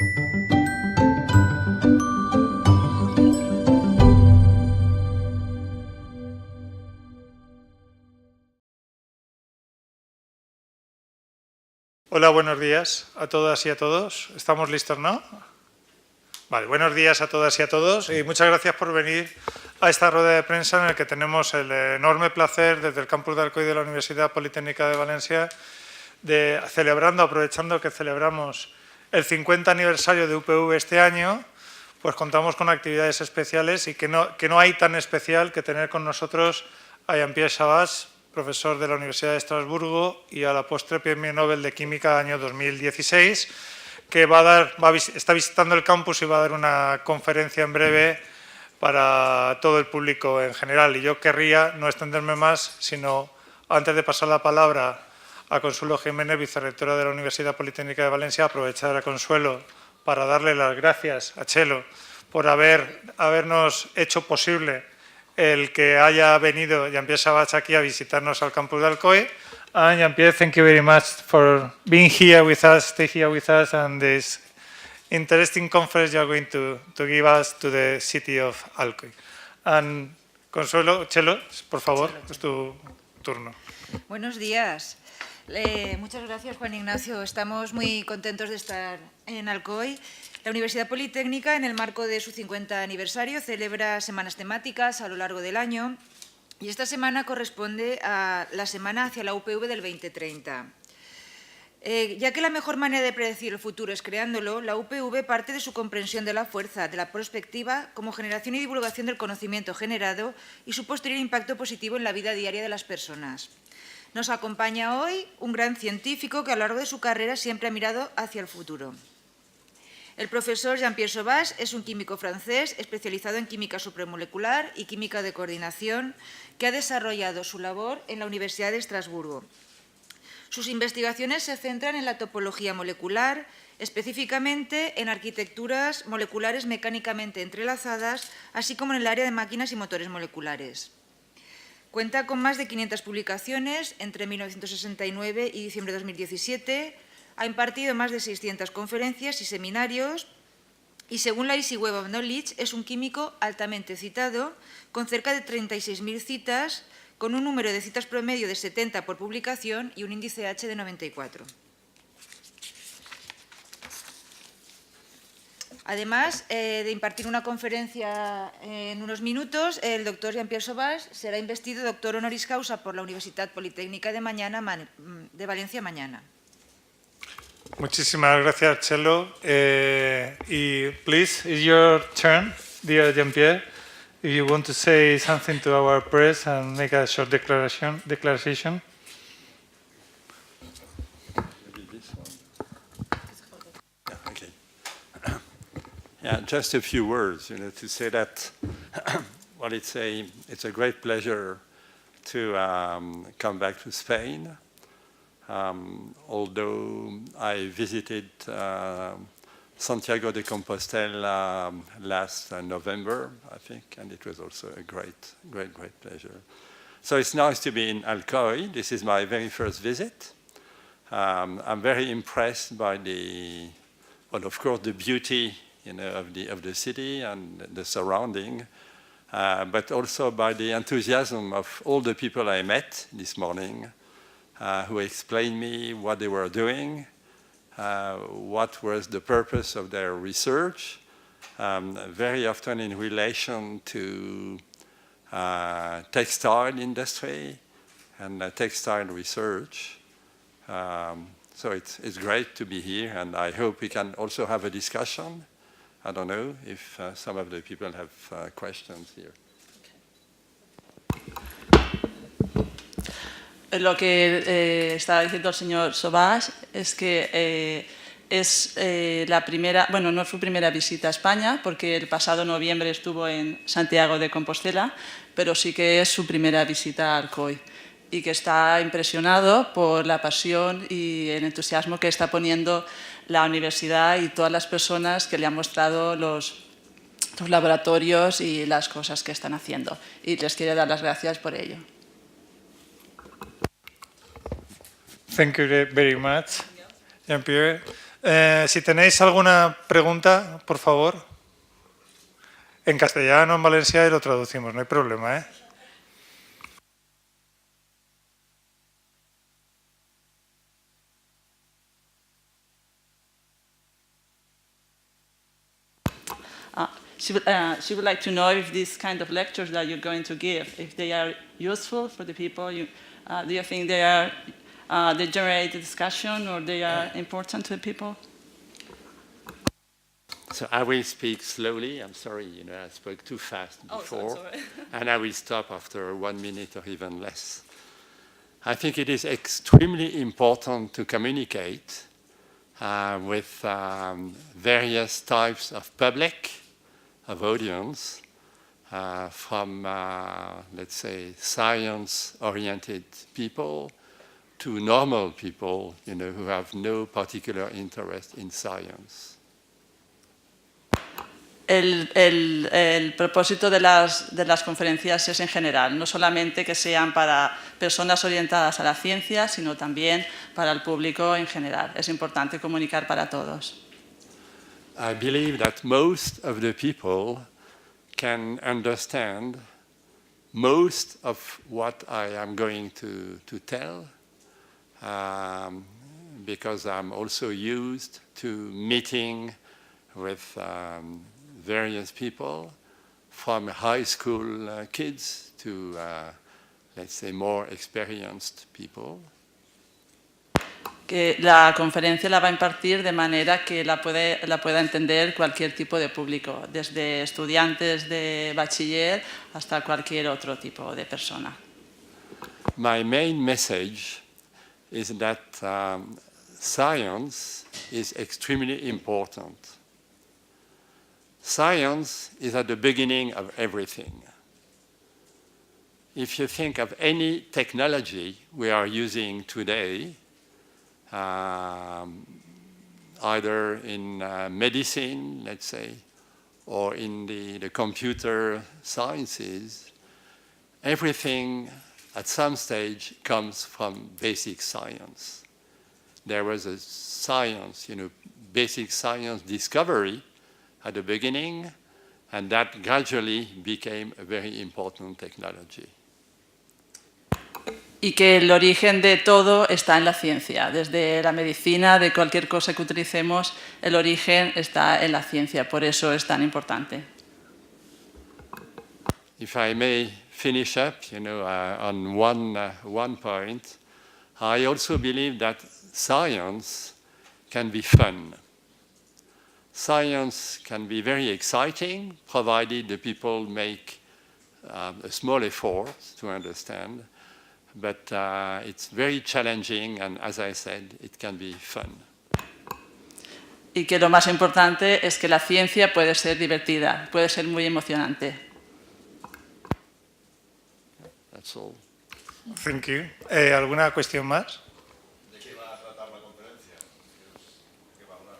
Hola, buenos días a todas y a todos. ¿Estamos listos, no? Vale, buenos días a todas y a todos y muchas gracias por venir a esta rueda de prensa en la que tenemos el enorme placer desde el campus de Alcoy de la Universidad Politécnica de Valencia de aprovechando que celebramos el 50 aniversario de UPV este año, pues contamos con actividades especiales y que no hay tan especial que tener con nosotros a Pierre Sauvage, profesor de la Universidad de Estrasburgo y a la postre Premio Nobel de Química año 2016, que está visitando el campus y va a dar una conferencia en breve para todo el público en general. Y yo querría no extenderme más, sino antes de pasar la palabra a Consuelo Jiménez, vicerrectora de la Universidad Politécnica de Valencia, aprovechar a Consuelo para darle las gracias a Chelo por habernos hecho posible el que haya venido Jean-Pierre Sauvage aquí a visitarnos al campus de Alcoy. And Jean-Pierre, thank you very much for being here with us, stay here with us, and this interesting conference you are going to give us to the city of Alcoy. And Consuelo, Chelo, por favor, es tu turno. Buenos días. Muchas gracias, Juan Ignacio. Estamos muy contentos de estar en Alcoy. La Universidad Politécnica, en el marco de su 50 aniversario, celebra semanas temáticas a lo largo del año y esta semana corresponde a la semana hacia la UPV del 2030. Ya que la mejor manera de predecir el futuro es creándolo, la UPV parte de su comprensión de la fuerza de la prospectiva como generación y divulgación del conocimiento generado y su posterior impacto positivo en la vida diaria de las personas. Nos acompaña hoy un gran científico que a lo largo de su carrera siempre ha mirado hacia el futuro. El profesor Jean-Pierre Sauvage es un químico francés especializado en química supramolecular y química de coordinación que ha desarrollado su labor en la Universidad de Estrasburgo. Sus investigaciones se centran en la topología molecular, específicamente en arquitecturas moleculares mecánicamente entrelazadas, así como en el área de máquinas y motores moleculares. Cuenta con más de 500 publicaciones entre 1969 y diciembre de 2017, ha impartido más de 600 conferencias y seminarios y, según la Easy Web of Knowledge, es un químico altamente citado, con cerca de 36.000 citas, con un número de citas promedio de 70 por publicación y un índice H de 94. Además de impartir una conferencia en unos minutos, el doctor Jean-Pierre Sauvage será investido doctor honoris causa por la Universidad Politécnica de Valencia mañana. Muchísimas gracias, Chelo. Y please, it's your turn, dear Jean-Pierre. If you want to say something to our press and make a short declaration. Okay. Yeah, just a few words, to say that, well, it's a great pleasure to come back to Spain. Although I visited Santiago de Compostela last November, I think, and it was also a great pleasure. So it's nice to be in Alcoy. This is my very first visit. I'm very impressed by of course, the beauty, of the city and the surrounding, but also by the enthusiasm of all the people I met this morning, who explained me what they were doing, what was the purpose of their research, very often in relation to textile industry and textile research. So it's great to be here, and I hope we can also have a discussion. I don't know if some of the people have questions here. Lo que estaba diciendo el señor Sauvage es que es la primera, bueno, no es su primera visita a España, porque el pasado noviembre estuvo en Santiago de Compostela, pero sí que es su primera visita a Alcoy y que está impresionado por la pasión y el entusiasmo que está poniendo la universidad y todas las personas que le han mostrado los laboratorios y las cosas que están haciendo. Y les quiero dar las gracias por ello. Thank you very much, Jean-Pierre. Si tenéis alguna pregunta, por favor, en castellano, en valenciano y lo traducimos, no hay problema, ¿eh? She would like to know if these kind of lectures that you're going to give, if they are useful for the people. Do you think they generate a discussion or they are important to the people? So I will speak slowly. I'm sorry, I spoke too fast before. Sorry. And I will stop after 1 minute or even less. I think it is extremely important to communicate with various types of public, of audience, from, let's say, science-oriented people to normal people, who have no particular interest in science. El propósito de las conferencias es en general, no solamente que sean para personas orientadas a la ciencia, sino también para el público en general. Es importante comunicar para todos. I believe that most of the people can understand most of what I am going to tell, because I'm also used to meeting with various people, from high school kids to, let's say, more experienced people. Que la conferencia la va a impartir de manera que la pueda entender cualquier tipo de público, desde estudiantes de bachiller hasta cualquier otro tipo de persona. My main message is that science is extremely important. Science is at the beginning of everything. If you think of any technology we are using today, either in medicine, let's say, or in the computer sciences, everything at some stage comes from basic science. There was a science, basic science discovery at the beginning, and that gradually became a very important technology. Y que el origen de todo está en la ciencia. Desde la medicina, de cualquier cosa que utilicemos, el origen está en la ciencia. Por eso es tan importante. If I may finish up, on one point, I also believe that science can be fun. Science can be very exciting, provided the people make a small effort to understand. But it's very challenging, and as I said, it can be fun. Y que lo más importante es que la ciencia puede ser divertida, puede ser muy emocionante. That's all. Thank you. ¿Alguna cuestión más? ¿De qué va a tratar la conferencia? ¿De qué va a hablar?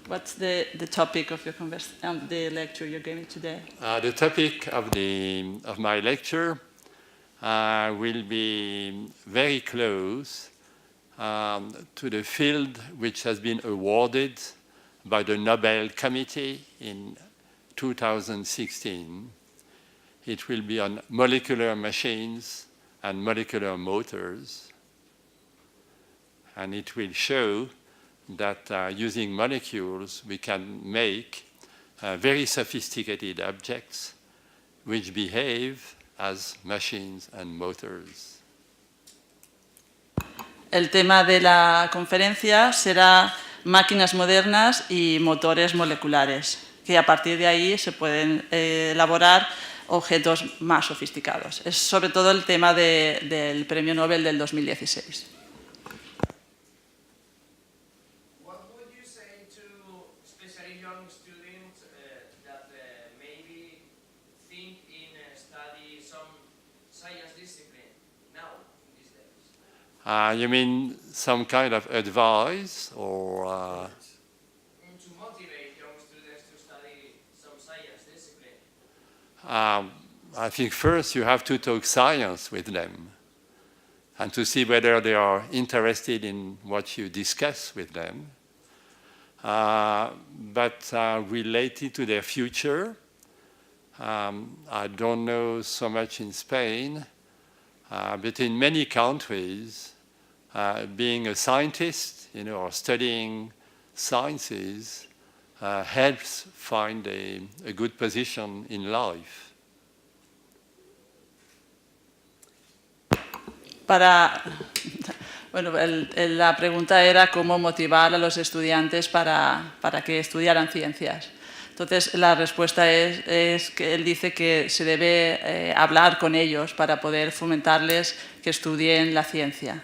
What's the topic of the lecture you're giving today? The topic of my lecture will be very close to the field which has been awarded by the Nobel Committee in 2016. It will be on molecular machines and molecular motors. And it will show that using molecules we can make very sophisticated objects which behave as machines and motors. El tema de la conferencia será máquinas modernas y motores moleculares, que a partir de ahí se pueden elaborar objetos más sofisticados. Es sobre todo el tema del Premio Nobel del 2016. You mean some kind of advice or? To motivate young students to study some science discipline. I think first you have to talk science with them and to see whether they are interested in what you discuss with them. but related to their future. I don't know so much in Spain, but in many countries, being a scientist, or studying sciences helps find a good position in life. Bueno, la pregunta era cómo motivar a los estudiantes para que estudiaran ciencias. Entonces, la respuesta es que él dice que se debe hablar con ellos para poder fomentarles que estudien la ciencia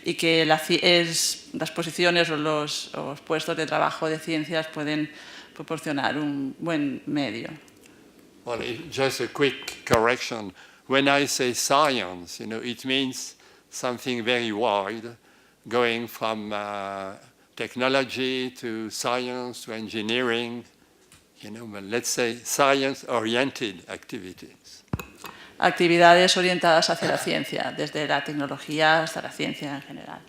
y que las posiciones o los puestos de trabajo de ciencias pueden proporcionar un buen medio. Well, just a quick correction. When I say science, it means something very wide, going from technology to science to engineering, but let's say science-oriented activities. Actividades orientadas hacia la ciencia, desde la tecnología hasta la ciencia en general.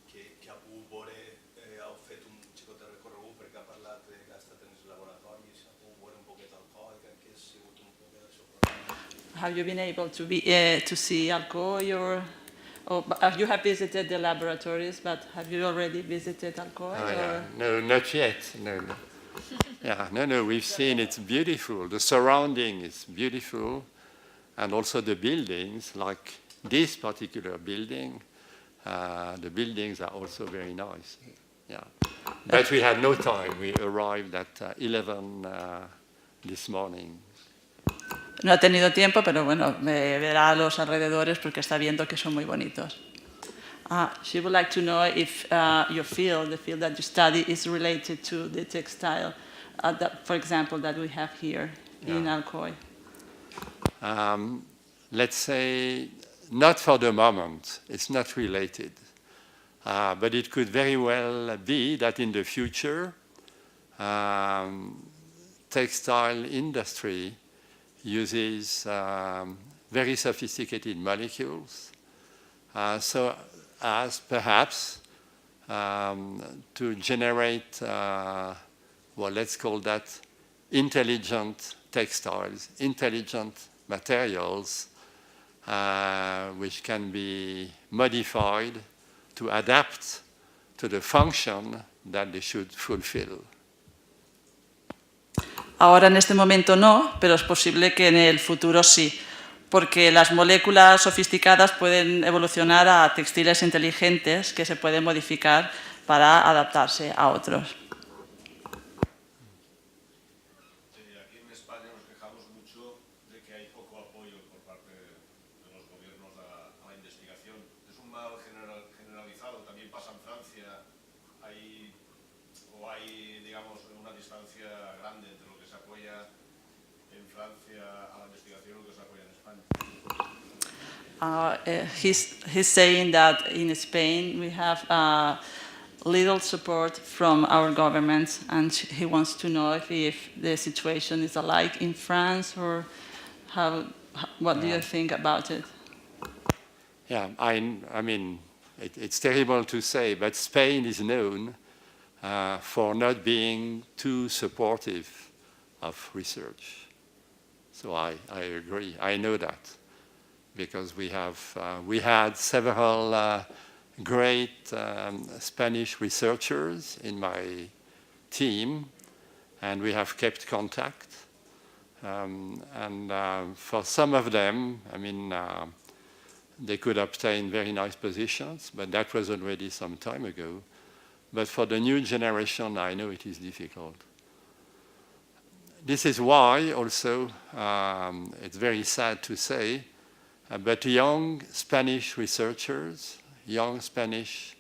Que algú heu fet un xicot de recorregut perquè ha parlat que ha estat en els laboratoris, algú veure un poquet Alcoy, que ha sigut un poquet això. Have you been able to see Alcoy or you have visited the laboratories, but have you already visited Alcoy? Yeah. No, not yet. No. Yeah, no, we've seen it's beautiful. The surrounding is beautiful, and also the buildings, like this particular building, the buildings are also very nice. Yeah, but we had no time. We arrived at 11 this morning. No ha tenido tiempo, pero bueno, verá a los alrededores porque está viendo que son muy bonitos. She would like to know if your field, the field that you study, is related to the textile, for example, that we have here in Alcoy. Let's say, not for the moment. It's not related. But it could very well be that in the future, textile industry uses very sophisticated molecules, so as perhaps to generate, let's call that intelligent textiles, intelligent materials, which can be modified to adapt to the function that they should fulfill. Ahora en este momento no, pero es posible que en el futuro sí, porque las moléculas sofisticadas pueden evolucionar a textiles inteligentes que se pueden modificar para adaptarse a otros. Aquí en España nos quejamos mucho de que hay poco apoyo por parte de los gobiernos a la investigación. Es un mal generalizado, también pasa en Francia, hay, digamos, una distancia grande entre lo que se apoya en Francia a la investigación y lo que se apoya en España. He's saying that in Spain we have little support from our government, and he wants to know if the situation is alike in France, or what do you think about it? Yeah, I mean, it's terrible to say, but Spain is known for not being too supportive of research. So I agree. I know that because we had several great Spanish researchers in my team, and we have kept contact. And for some of them, I mean, they could obtain very nice positions, but that was already some time ago. But for the new generation, I know it is difficult. This is why also, it's very sad to say, but young Spanish researchers, young Spanish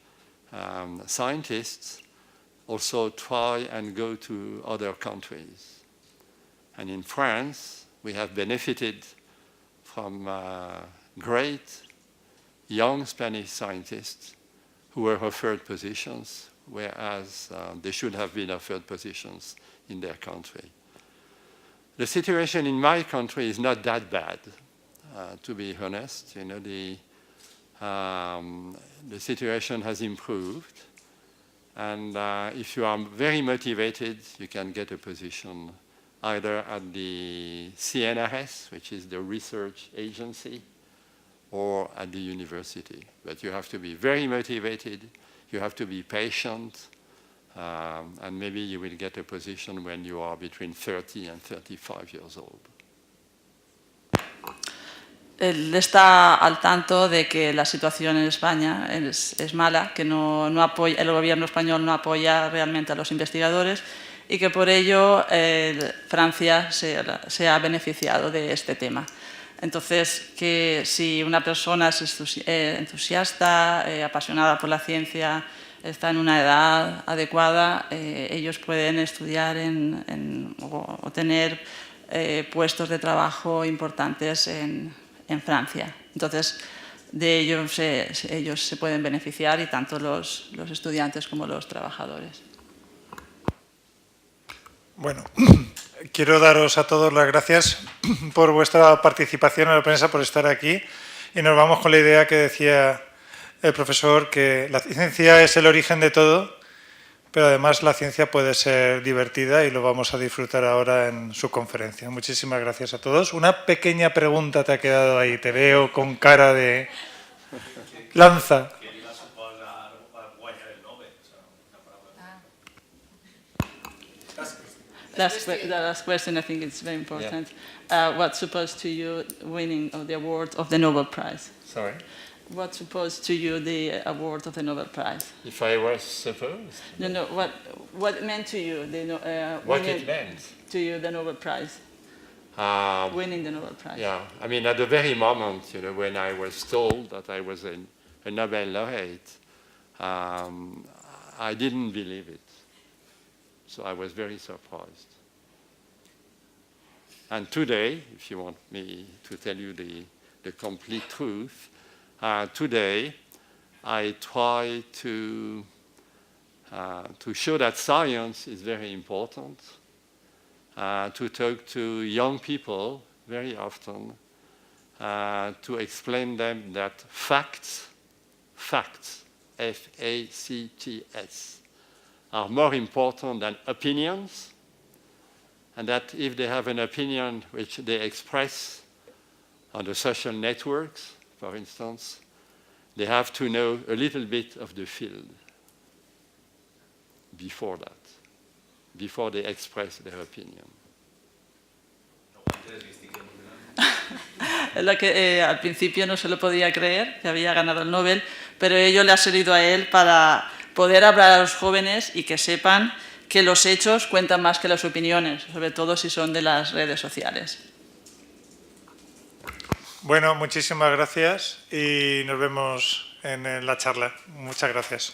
scientists also try and go to other countries. And in France, we have benefited from great young Spanish scientists who were offered positions, whereas they should have been offered positions in their country. The situation in my country is not that bad, to be honest. You know, the situation has improved. And if you are very motivated, you can get a position either at the CNRS, which is the research agency, or at the university. But you have to be very motivated, you have to be patient, and maybe you will get a position when you are between 30 and 35 years old. Él está al tanto de que la situación en España es mala, que no apoya, el gobierno español no apoya realmente a los investigadores y que por ello Francia se ha beneficiado de este tema. Entonces, que si una persona es entusiasta, apasionada por la ciencia, está en una edad adecuada, ellos pueden estudiar o tener puestos de trabajo importantes en Francia. Entonces, de ellos ellos se pueden beneficiar, y tanto los estudiantes como los trabajadores. Bueno, quiero daros a todos las gracias por vuestra participación en la prensa, por estar aquí, y nos vamos con la idea que decía el profesor, que la ciencia es el origen de todo, pero además la ciencia puede ser divertida, y lo vamos a disfrutar ahora en su conferencia. Muchísimas gracias a todos. Una pequeña pregunta te ha quedado ahí, te veo con cara de lanza. The last question, I think it's very important. What's supposed to you winning of the award of the Nobel Prize? Sorry? What's supposed to you the award of the Nobel Prize? If I was supposed? No, what it meant to you? What it meant? To you, the Nobel Prize? Winning the Nobel Prize. Yeah, I mean, at the very moment, when I was told that I was a Nobel laureate, I didn't believe it. So I was very surprised. And today, if you want me to tell you the complete truth, today I try to show that science is very important, to talk to young people very often, to explain them that facts, F-A-C-T-S, are more important than opinions, and that if they have an opinion which they express on the social networks, for instance, they have to know a little bit of the field before they express their opinion. Es lo que al principio no se lo podía creer, que había ganado el Nobel, pero ello le ha servido a él para poder hablar a los jóvenes y que sepan que los hechos cuentan más que las opiniones, sobre todo si son de las redes sociales. Bueno, muchísimas gracias y nos vemos en la charla. Muchas gracias.